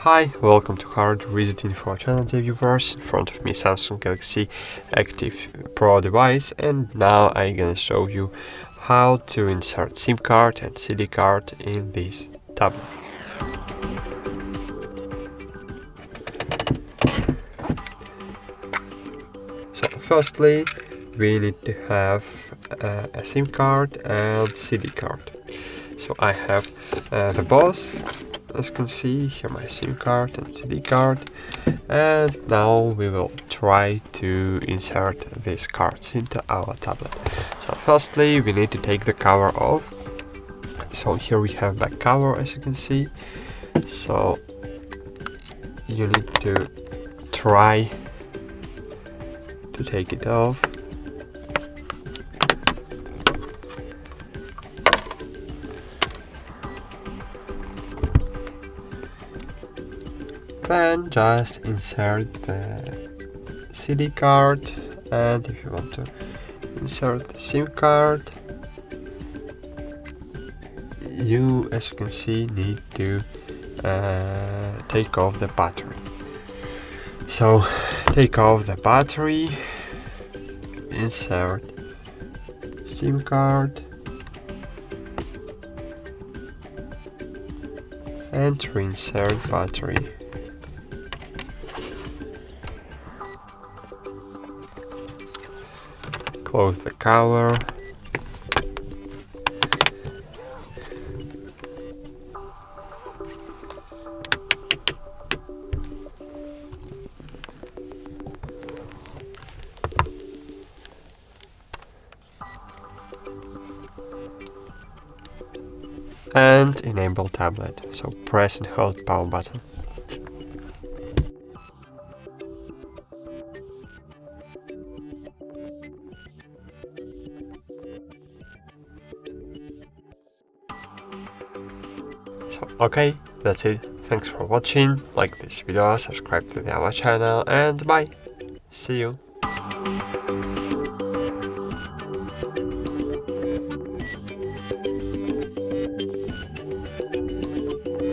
Hi, welcome to HardReset.Info channel, dear viewers. In front of me Samsung Galaxy Active Pro device, and now I'm gonna show you how to insert SIM card and CD card in this tablet. So firstly, we need to have a SIM card and CD card. So I have the both. As you can see, here my SIM card and CD card, and now we will try to insert these cards into our tablet. So firstly, we need to take the cover off. So here we have back cover, as you can see. So you need to try to take it off. Then just insert the CD card, and if you want to insert the SIM card, you, as you can see, need to take off the battery. So take off the battery, insert SIM card, and reinsert battery. Close the cover. And enable tablet. So press and hold power button. So okay, that's it. Thanks for watching. Like this video, subscribe to our channel, and bye. See you.